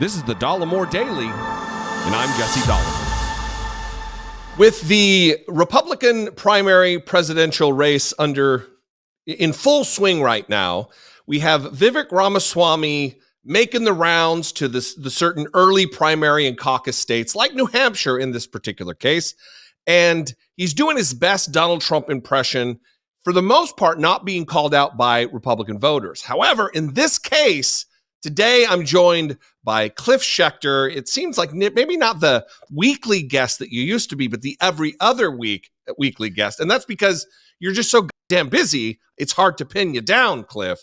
This is the Dollemore Daily, and I'm Jesse Dollemore. With the Republican primary presidential race in full swing right now, we have Vivek Ramaswamy making the rounds to the certain early primary and caucus states, like New Hampshire in this particular case, and he's doing his best Donald Trump impression, for the most part not being called out by Republican voters. However, in this case, today I'm joined by Cliff Schecter. It seems like maybe not the weekly guest that you used to be, but the every other week weekly guest. And that's because you're just so damn busy, it's hard to pin you down, Cliff.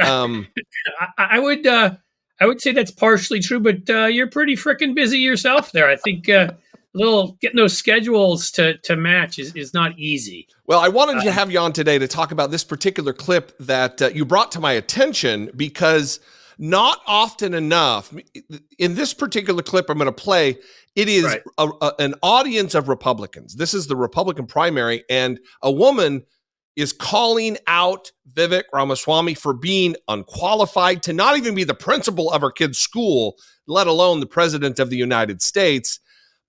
I would say that's partially true, but you're pretty freaking busy yourself there. I think getting those schedules to match is not easy. Well, I wanted to have you on today to talk about this particular clip that you brought to my attention, because not often enough, in this particular clip I'm going to play, it is right. An audience of Republicans. This is the Republican primary, and a woman is calling out Vivek Ramaswamy for being unqualified to not even be the principal of her kid's school, let alone the president of the United States.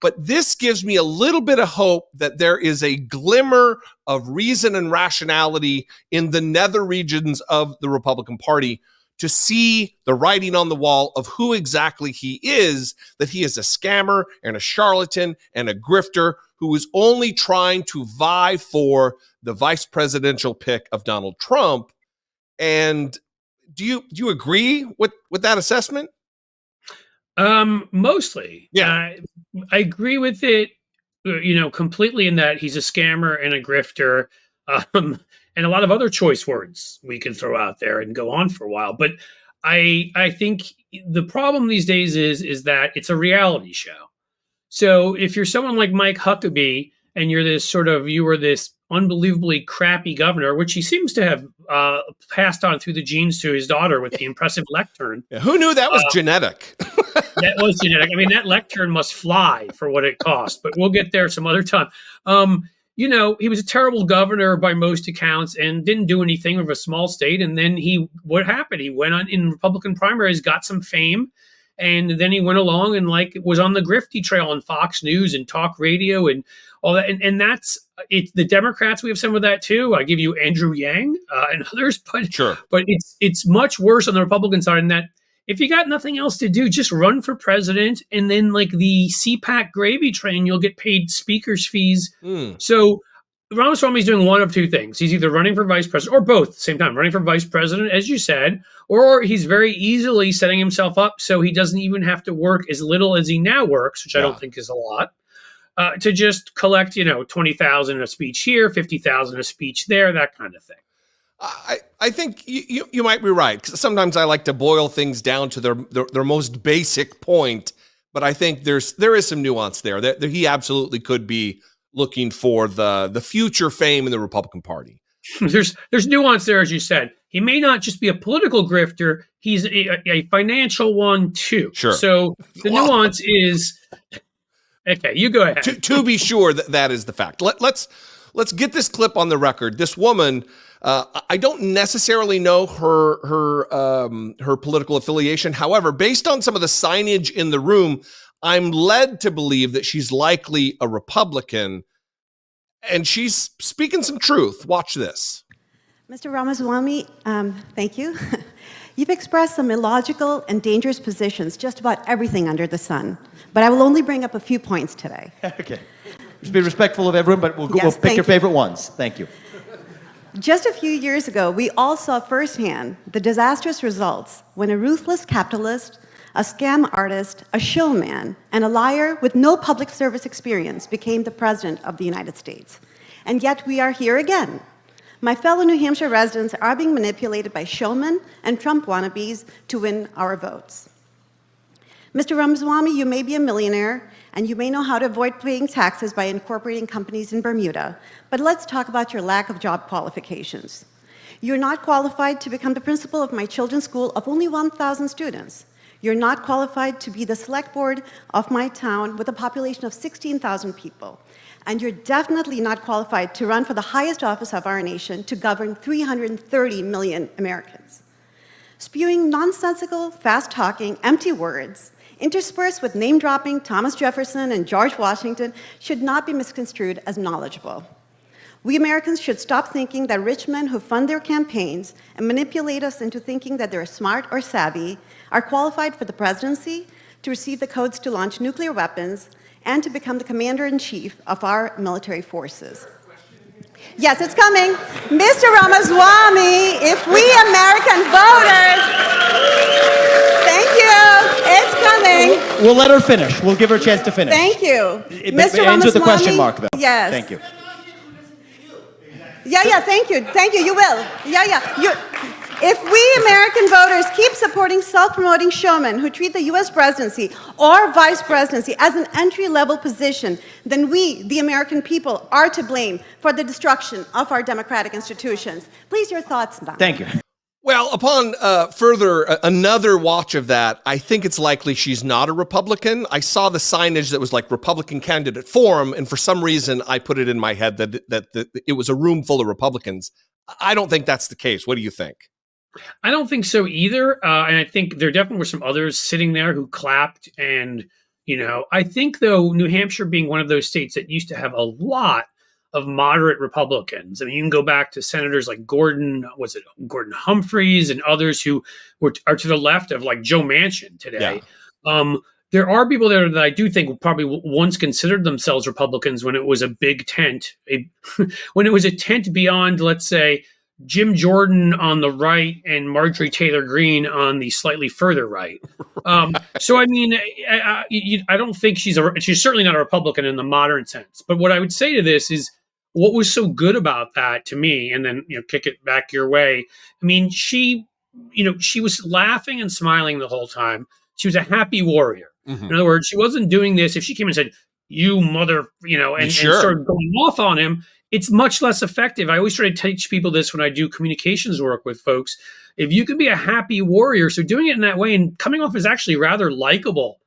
But this gives me a little bit of hope that there is a glimmer of reason and rationality in the nether regions of the Republican Party to see the writing on the wall of who exactly he is, that he is a scammer and a charlatan and a grifter who is only trying to vie for the vice presidential pick of Donald Trump. And do you agree with that assessment? Mostly. Yeah. I agree with it, completely, in that he's a scammer and a grifter. And a lot of other choice words we can throw out there and go on for a while. But I think the problem these days is that it's a reality show. So if you're someone like Mike Huckabee and you were this unbelievably crappy governor, which he seems to have passed on through the genes to his daughter with the impressive lectern. Yeah, who knew that was genetic? That was genetic. I mean, that lectern must fly for what it cost, but we'll get there some other time. He was a terrible governor by most accounts and didn't do anything with a small state. And then what happened? He went on in Republican primaries, got some fame, and then he went along and was on the grifty trail on Fox News and talk radio and all that. And that's it. The Democrats, we have some of that too. I give you Andrew Yang and others, but sure. But it's much worse on the Republican side in that if you got nothing else to do, just run for president, and then like the CPAC gravy train, you'll get paid speaker's fees. So Ramaswamy's doing one of two things. He's either running for vice president, or both at the same time, running for vice president, as you said, or he's very easily setting himself up so he doesn't even have to work as little as he now works, which I don't think is a lot, to just collect, 20,000 a speech here, 50,000 a speech there, that kind of thing. I think you might be right. 'Cause sometimes I like to boil things down to their most basic point, but I think there is some nuance there. That he absolutely could be looking for the future fame in the Republican Party. There's nuance there, as you said. He may not just be a political grifter; he's a financial one too. Sure. So the nuance is okay. You go ahead. To be sure that is the fact. Let's get this clip on the record. This woman. I don't necessarily know her political affiliation. However, based on some of the signage in the room, I'm led to believe that she's likely a Republican, and she's speaking some truth. Watch this. Mr. Ramaswamy, thank you. You've expressed some illogical and dangerous positions just about everything under the sun, but I will only bring up a few points today. Okay. Just be respectful of everyone, but we'll pick your favorite ones. Thank you. Just a few years ago, we all saw firsthand the disastrous results when a ruthless capitalist, a scam artist, a showman, and a liar with no public service experience became the president of the United States. And yet we are here again. My fellow New Hampshire residents are being manipulated by showmen and Trump wannabes to win our votes. Mr. Ramaswamy, you may be a millionaire, and you may know how to avoid paying taxes by incorporating companies in Bermuda, but let's talk about your lack of job qualifications. You're not qualified to become the principal of my children's school of only 1,000 students. You're not qualified to be the select board of my town with a population of 16,000 people. And you're definitely not qualified to run for the highest office of our nation to govern 330 million Americans. spewing nonsensical, fast-talking, empty words, interspersed with name-dropping Thomas Jefferson and George Washington, should not be misconstrued as knowledgeable. We Americans should stop thinking that rich men who fund their campaigns and manipulate us into thinking that they're smart or savvy are qualified for the presidency, to receive the codes to launch nuclear weapons, and to become the commander-in-chief of our military forces. Yes, it's coming. Mr. Ramaswamy, if we American voters, thank you, it's coming. We'll let her finish. We'll give her a chance to finish. Thank you. It ends with the question mark, though. Yes. Thank you. Yeah, thank you. Thank you, you will. If we American voters keep supporting self-promoting showmen who treat the US presidency or vice presidency as an entry-level position, then we, the American people, are to blame for the destruction of our democratic institutions. Please, your thoughts, Don. Thank you. Well, upon another watch of that, I think it's likely she's not a Republican. I saw the signage that was like Republican candidate forum, and for some reason I put it in my head that it was a room full of Republicans. I don't think that's the case. What do you think? I don't think so either. And I think there definitely were some others sitting there who clapped. And, I think, though, New Hampshire being one of those states that used to have a lot of moderate Republicans. I mean, you can go back to senators like Gordon Humphreys and others who are to the left of like Joe Manchin today. Yeah. There are people there that I do think probably once considered themselves Republicans when it was a big tent, when it was a tent beyond, let's say, Jim Jordan on the right and Marjorie Taylor Greene on the slightly further right. So, I mean, I don't think she's certainly not a Republican in the modern sense. But what I would say to this is what was so good about that to me, and then, kick it back your way. I mean, she was laughing and smiling the whole time. She was a happy warrior. Mm-hmm. In other words, she wasn't doing this. If she came and said, "You mother," and started going off on him, it's much less effective. I always try to teach people this when I do communications work with folks. If you can be a happy warrior, so doing it in that way and coming off as actually rather likable.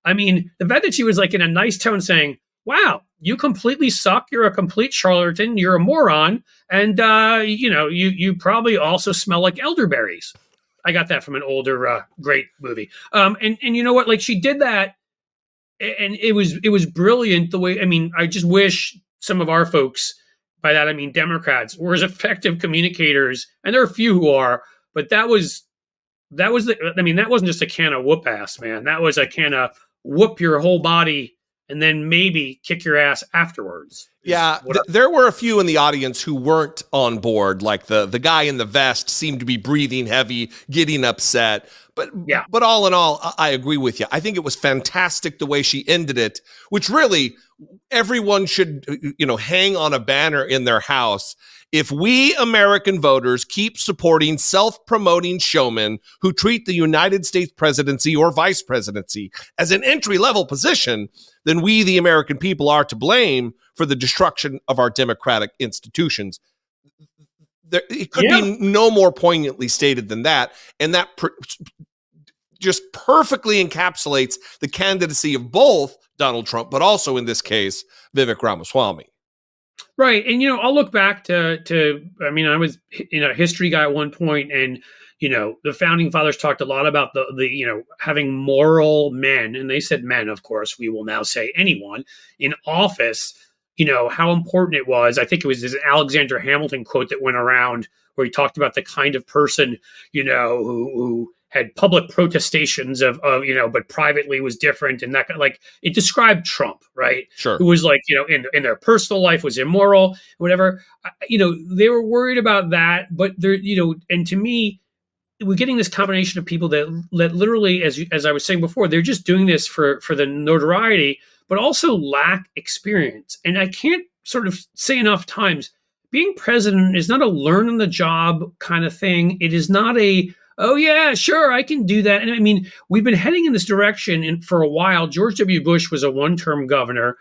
I mean, the fact that she was like in a nice tone saying, "Wow, you completely suck. You're a complete charlatan. You're a moron. And, you probably also smell like elderberries." I got that from an older, great movie. And you know what? Like, she did that. And it was brilliant the way, I mean, I just wish some of our folks, by that I mean Democrats, were as effective communicators, and there are a few who are, but that wasn't just a can of whoop ass, man. That was a can of whoop your whole body and then maybe kick your ass afterwards. Yeah, there were a few in the audience who weren't on board, like the guy in the vest seemed to be breathing heavy, getting upset. But all in all, I agree with you. I think it was fantastic the way she ended it, which really everyone should, hang on a banner in their house. If we American voters keep supporting self-promoting showmen who treat the United States presidency or vice presidency as an entry-level position, then we, the American people, are to blame for the destruction of our democratic institutions. It could be no more poignantly stated than that. And that just perfectly encapsulates the candidacy of both Donald Trump, but also in this case, Vivek Ramaswamy. Right. And, I'll look back to I was a history guy at one point, and, the founding fathers talked a lot about the having moral men, and they said men, of course, we will now say anyone in office, how important it was. I think it was this Alexander Hamilton quote that went around where he talked about the kind of person, who had public protestations of but privately was different, and that like it described Trump, right? Sure. Who was like, in their personal life was immoral, whatever. They were worried about that, but they're, and to me, we're getting this combination of people that literally, as I was saying before, they're just doing this for the notoriety, but also lack experience. And I can't sort of say enough times, being president is not a learn on the job kind of thing. It is not a, oh yeah, sure, I can do that. And I mean, we've been heading in this direction and for a while. George W. Bush was a one-term governor,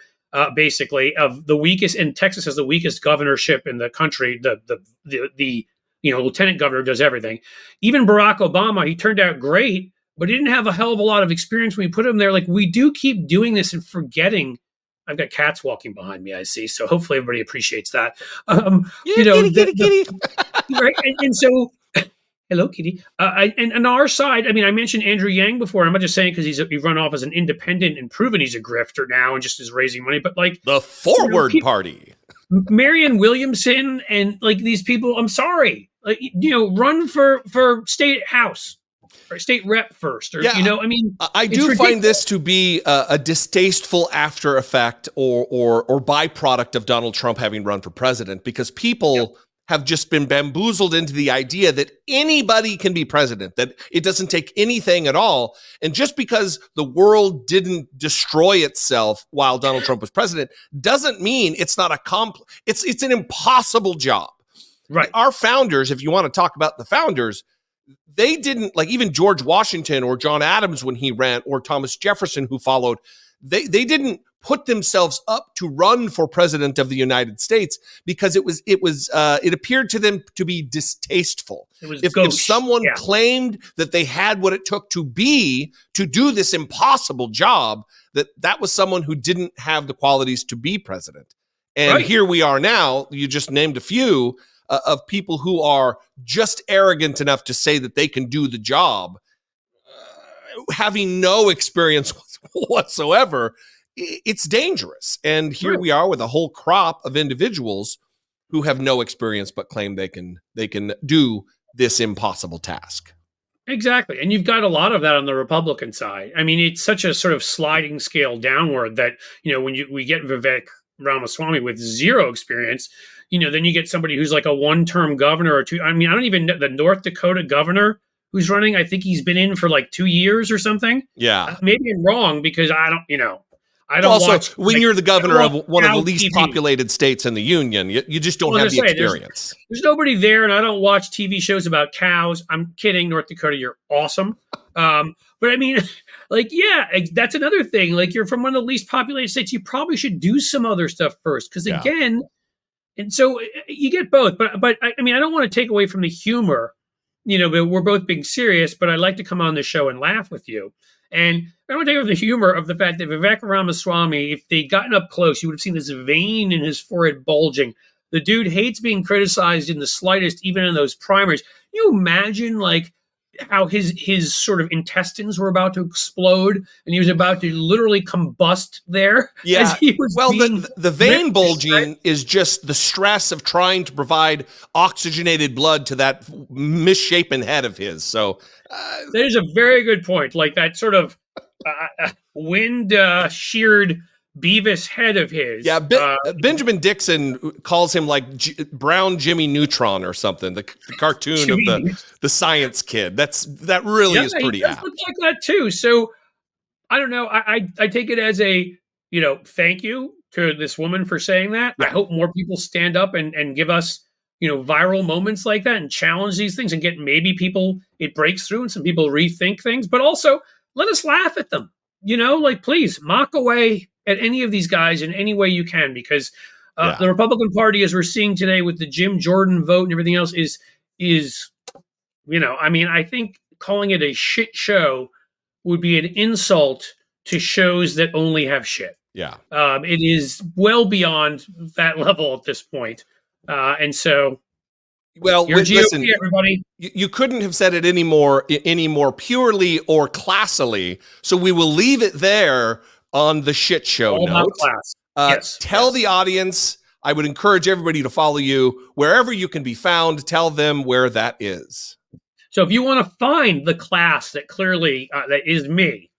basically, of the weakest, and Texas has the weakest governorship in the country. The lieutenant governor does everything. Even Barack Obama, he turned out great, but he didn't have a hell of a lot of experience when we put him there. Like, we do keep doing this and forgetting. I've got cats walking behind me, I see. So hopefully everybody appreciates that. Kitty. Right? And so Hello, Kitty. And on our side, I mean, I mentioned Andrew Yang before. I'm not just saying because he's run off as an independent and proven he's a grifter now and just is raising money. But like the Forward Party, Marianne Williamson, and like these people. I'm sorry, like run for state house or state rep first, or I mean, I do find this to be a distasteful after effect or byproduct of Donald Trump having run for president, because people have just been bamboozled into the idea that anybody can be president, that it doesn't take anything at all. And just because the world didn't destroy itself while Donald Trump was president doesn't mean it's not it's an impossible job. Right. Our founders, if you want to talk about the founders, they didn't, like even George Washington or John Adams when he ran, or Thomas Jefferson who followed, they didn't put themselves up to run for president of the United States because it appeared to them to be distasteful. If someone claimed that they had what it took to do this impossible job, that was someone who didn't have the qualities to be president. And here we are now. You just named a few of people who are just arrogant enough to say that they can do the job, having no experience whatsoever. It's dangerous. And here we are with a whole crop of individuals who have no experience but claim they can do this impossible task. Exactly. And you've got a lot of that on the Republican side. I mean, it's such a sort of sliding scale downward that, when we get Vivek Ramaswamy with zero experience, then you get somebody who's like a one-term governor or two. I mean, I don't even know the North Dakota governor who's running. I think he's been in for like 2 years or something. Yeah. Maybe I'm wrong because I don't also watch, when you're the governor of one of the least populated states in the union, you just don't have the experience. There's nobody there, and I don't watch TV shows about cows. I'm kidding, North Dakota, you're awesome. But I mean, that's another thing. Like, you're from one of the least populated states. You probably should do some other stuff first, because again, and so you get both. But I mean, I don't want to take away from the humor. But we're both being serious. But I'd like to come on the show and laugh with you. And I want to take over the humor of the fact that Vivek Ramaswamy, if they'd gotten up close, you would have seen this vein in his forehead bulging. The dude hates being criticized in the slightest, even in those primaries. Can you imagine, like, how his sort of intestines were about to explode and he was about to literally combust there? Yeah. The vein bulging is just the stress of trying to provide oxygenated blood to that misshapen head of his. So that is a very good point. Like that sort of wind sheared Beavis head of his. Yeah, Benjamin Dixon calls him like Brown Jimmy Neutron or something. The cartoon of the science kid. That really is pretty apt. Looks like that too. So I don't know. I take it as a thank you to this woman for saying that. I hope more people stand up and give us viral moments like that and challenge these things and get maybe people it breaks through and some people rethink things. But also let us laugh at them. Please mock away at any of these guys in any way you can, because the Republican Party, as we're seeing today with the Jim Jordan vote and everything else, is I mean, I think calling it a shit show would be an insult to shows that only have shit. Yeah. It is well beyond that level at this point. And so, listen, everybody. You couldn't have said it any more purely or classily. So we will leave it there on the shit show note. Tell the audience. I would encourage everybody to follow you wherever you can be found. Tell them where that is. So if you want to find the class that clearly that is me,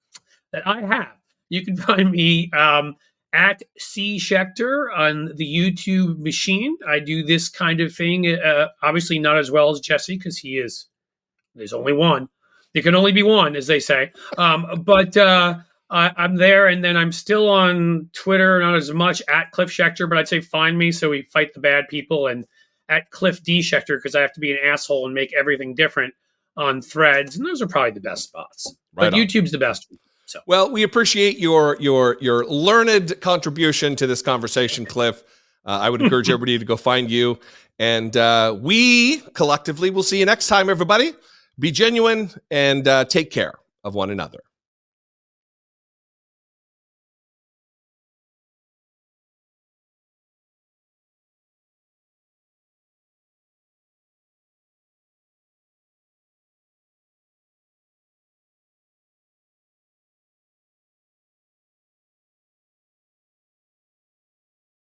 that I have, you can find me at C Schecter on the YouTube machine. I do this kind of thing, obviously not as well as Jesse, because there's only one. There can only be one, as they say. But I'm there, and then I'm still on Twitter, not as much, at Cliff Schecter, but I'd say find me so we fight the bad people, and at Cliff D. Schecter, because I have to be an asshole and make everything different on Threads, and those are probably the best spots. But YouTube's the best. So. Well, we appreciate your learned contribution to this conversation, Cliff. I would encourage everybody to go find you, and we collectively will see you next time, everybody. Be genuine and take care of one another.